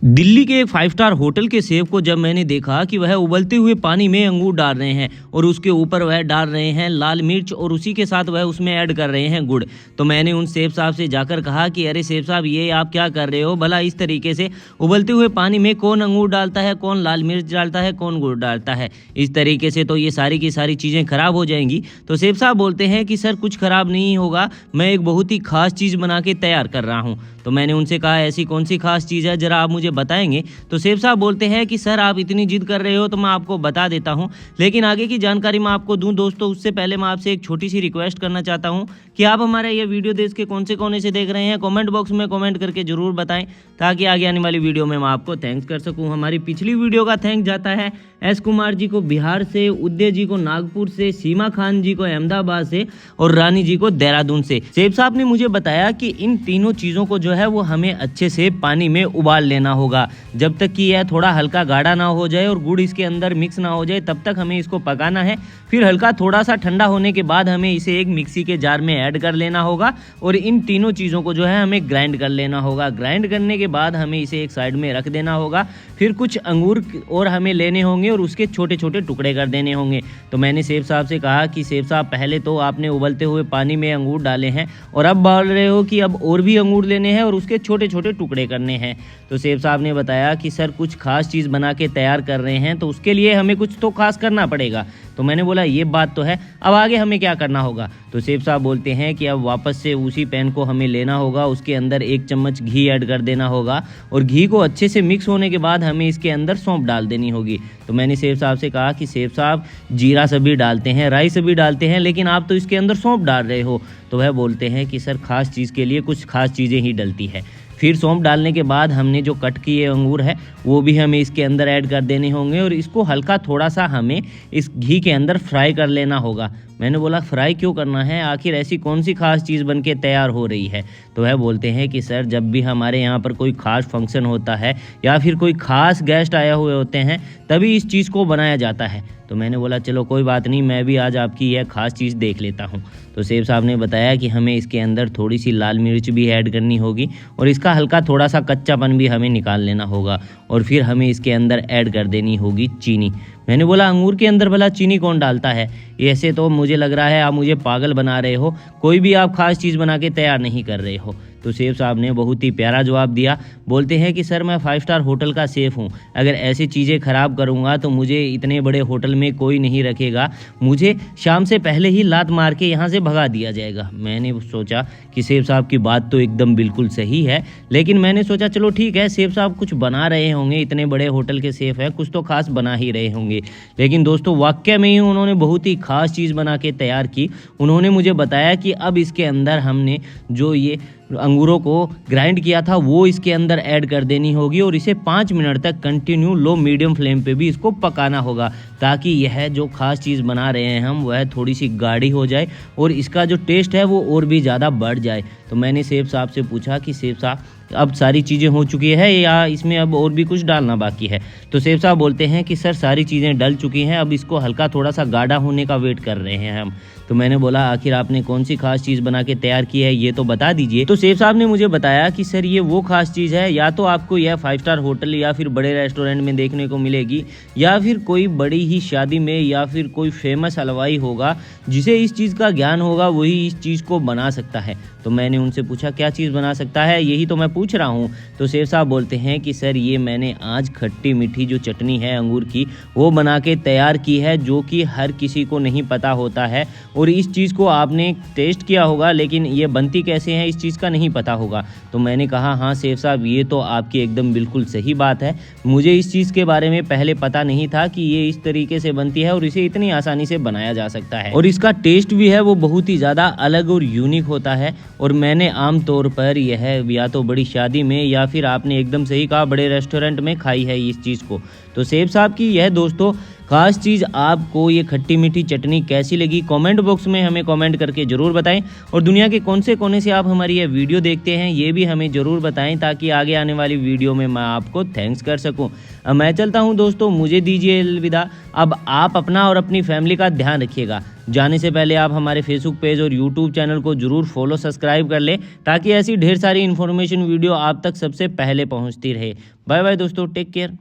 दिल्ली के एक 5 star hotel के शेफ को जब मैंने देखा कि वह उबलते हुए पानी में अंगूर डाल रहे हैं और उसके ऊपर वह डाल रहे हैं लाल मिर्च और उसी के साथ वह उसमें ऐड कर रहे हैं गुड़, तो मैंने उन शेफ साहब से जाकर कहा कि अरे शेफ साहब, ये आप क्या कर रहे हो? भला इस तरीके से उबलते हुए पानी में कौन अंगूर डालता है, कौन लाल मिर्च डालता है, कौन गुड़ डालता है? इस तरीके से तो ये सारी की सारी चीज़ें खराब हो जाएंगी। तो शेफ साहब बोलते हैं कि सर कुछ खराब नहीं होगा, मैं एक बहुत ही खास चीज़ बना के तैयार कर रहा हूँ। तो मैंने उनसे कहा ऐसी कौन सी खास चीज़ है, ज़रा आप मुझे बताएंगे? तो शेफ साहब बोलते हैं कि सर आप इतनी जिद कर रहे हो तो मैं आपको बता देता हूं, लेकिन आगे की जानकारी मैं आपको दूं दोस्तों उससे पहले मैं आपसे एक छोटी सी रिक्वेस्ट करना चाहता हूं कि आप हमारा ये वीडियो देश के कौन से कोने से देख रहे हैं, कमेंट बॉक्स में कमेंट करके जरूर बताएं, ताकि आगे आने वाली वीडियो में मैं आपको थैंक्स कर सकूं। हमारी पिछली वीडियो का थैंक जाता है एस कुमार जी को बिहार से, उदय जी को नागपुर से, सीमा खान जी को अहमदाबाद से और रानी जी को देहरादून से। शेफ साहब ने मुझे बताया कि इन तीनों चीज़ों को जो है वो हमें अच्छे से पानी में उबाल लेना होगा, जब तक कि यह थोड़ा हल्का गाढ़ा ना हो जाए और गुड़ इसके अंदर मिक्स ना हो जाए तब तक हमें इसको पकाना है। फिर हल्का थोड़ा सा ठंडा होने के बाद हमें इसे एक मिक्सी के जार में ऐड कर लेना होगा और इन तीनों चीज़ों को जो है हमें ग्राइंड कर लेना होगा। ग्राइंड करने के बाद हमें इसे एक साइड में रख देना होगा। फिर कुछ अंगूर और हमें लेने होंगे और उसके छोटे छोटे टुकड़े कर देने होंगे। तो मैंने शेफ साहब से कहा कि शेफ साहब, पहले तो आपने उबलते हुए पानी में अंगूर डाले हैं और अब बोल रहे हो कि अब और भी अंगूर लेने हैं और उसके छोटे छोटे टुकड़े करने हैं। तो शेफ साहब ने बताया कि सर कुछ खास चीज़ बना के तैयार कर रहे हैं तो उसके लिए हमें कुछ तो खास करना पड़ेगा। तो मैंने बोला ये बात तो है, अब आगे हमें क्या करना होगा? तो शेफ साहब बोलते हैं कि अब वापस से उसी पैन को हमें लेना होगा, उसके अंदर 1 चम्मच घी ऐड कर देना होगा और घी को अच्छे से मिक्स होने के बाद हमें इसके अंदर सौंफ डाल देनी होगी। तो मैंने शेफ साहब से कहा कि शेफ साहब, जीरा सभी डालते हैं, राई सभी डालते हैं, लेकिन आप तो इसके अंदर सौंफ डाल रहे हो। तो वह बोलते हैं कि सर खास चीज़ के लिए कुछ खास चीज़ें ही डलती है। फिर सौंफ डालने के बाद हमने जो कट किए अंगूर है वो भी हमें इसके अंदर ऐड कर देने होंगे और इसको हल्का थोड़ा सा हमें इस घी के अंदर फ्राई कर लेना होगा। मैंने बोला फ्राई क्यों करना है, आखिर ऐसी कौन सी खास चीज़ बन के तैयार हो रही है? तो वह बोलते हैं कि सर जब भी हमारे यहाँ पर कोई खास फंक्शन होता है या फिर कोई खास गेस्ट आए हुए होते हैं तभी इस चीज़ को बनाया जाता है। तो मैंने बोला चलो कोई बात नहीं, मैं भी आज आपकी यह खास चीज़ देख लेता हूँ। तो शेफ साहब ने बताया कि हमें इसके अंदर थोड़ी सी लाल मिर्च भी ऐड करनी होगी और इसका हल्का थोड़ा सा कच्चापन भी हमें निकाल लेना होगा और फिर हमें इसके अंदर ऐड कर देनी होगी चीनी। मैंने बोला अंगूर के अंदर भला चीनी कौन डालता है? ऐसे तो मुझे लग रहा है आप मुझे पागल बना रहे हो, कोई भी आप खास चीज़ बना के तैयार नहीं कर रहे हो। तो शेफ साहब ने बहुत ही प्यारा जवाब दिया। बोलते हैं कि सर मैं 5 स्टार होटल का शेफ़ हूँ, अगर ऐसी चीज़ें ख़राब करूँगा तो मुझे इतने बड़े होटल में कोई नहीं रखेगा, मुझे शाम से पहले ही लात मार के यहाँ से भगा दिया जाएगा। मैंने सोचा कि शेफ साहब की बात तो एकदम बिल्कुल सही है, लेकिन मैंने सोचा चलो ठीक है, शेफ साहब कुछ बना रहे होंगे, इतने बड़े होटल के शेफ़ हैं, कुछ तो खास बना ही रहे होंगे। लेकिन दोस्तों वाकई में ही उन्होंने बहुत ही खास चीज़ बना के तैयार की। उन्होंने मुझे बताया कि अब इसके अंदर हमने जो ये अंगूरों को ग्राइंड किया था वो इसके अंदर ऐड कर देनी होगी और इसे 5 मिनट तक कंटिन्यू लो मीडियम फ्लेम पे भी इसको पकाना होगा, ताकि यह जो खास चीज़ बना रहे हैं हम वह थोड़ी सी गाढ़ी हो जाए और इसका जो टेस्ट है वो और भी ज़्यादा बढ़ जाए। तो मैंने शेफ साहब से पूछा कि शेफ साहब अब सारी चीज़ें हो चुकी है या इसमें अब और भी कुछ डालना बाकी है? तो शेफ साहब बोलते हैं कि सर सारी चीज़ें डल चुकी हैं, अब इसको हल्का थोड़ा सा गाढ़ा होने का वेट कर रहे हैं हम। तो मैंने बोला आखिर आपने कौन सी खास चीज़ बना के तैयार की है ये तो बता दीजिए। तो शेफ साहब ने मुझे बताया कि सर ये वो खास चीज़ है, या तो आपको यह 5 स्टार होटल या फिर बड़े रेस्टोरेंट में देखने को मिलेगी या फिर कोई बड़ी ही शादी में या फिर कोई फेमस हलवाई होगा जिसे इस चीज़ का ज्ञान होगा, वही इस चीज़ को बना सकता है। तो मैंने उनसे पूछा क्या चीज़ बना सकता है, यही तो मैं पूछ रहा हूँ। तो शेफ साहब बोलते हैं कि सर ये मैंने आज खट्टी मीठी जो चटनी है अंगूर की वो बना के तैयार की है, जो कि हर किसी को नहीं पता होता है और इस चीज़ को आपने टेस्ट किया होगा लेकिन ये बनती कैसे है इस चीज़ का नहीं पता होगा। तो मैंने कहा हाँ शेफ साहब, ये तो आपकी एकदम बिल्कुल सही बात है, मुझे इस चीज़ के बारे में पहले पता नहीं था कि ये इस तरीके से बनती है और इसे इतनी आसानी से बनाया जा सकता है और इसका टेस्ट भी है वो बहुत ही ज़्यादा अलग और यूनिक होता है। और मैंने आम तौर पर यह या तो बड़ी शादी में या फिर आपने एकदम सही कहा बड़े रेस्टोरेंट में खाई है इस चीज़ को। तो शेफ साहब की यह दोस्तों खास चीज़ आपको ये खट्टी मीठी चटनी कैसी लगी कमेंट बॉक्स में हमें कमेंट करके ज़रूर बताएं, और दुनिया के कौन से कोने से आप हमारी ये वीडियो देखते हैं ये भी हमें ज़रूर बताएं, ताकि आगे आने वाली वीडियो में मैं आपको थैंक्स कर सकूं। अब मैं चलता हूं दोस्तों, मुझे दीजिए अलविदा। अब आप अपना और अपनी फैमिली का ध्यान रखिएगा। जाने से पहले आप हमारे फेसबुक पेज और यूट्यूब चैनल को जरूर फॉलो सब्सक्राइब कर लें, ताकि ऐसी ढेर सारी इन्फॉर्मेशन वीडियो आप तक सबसे पहले पहुंचती रहे। बाय बाय दोस्तों, टेक केयर।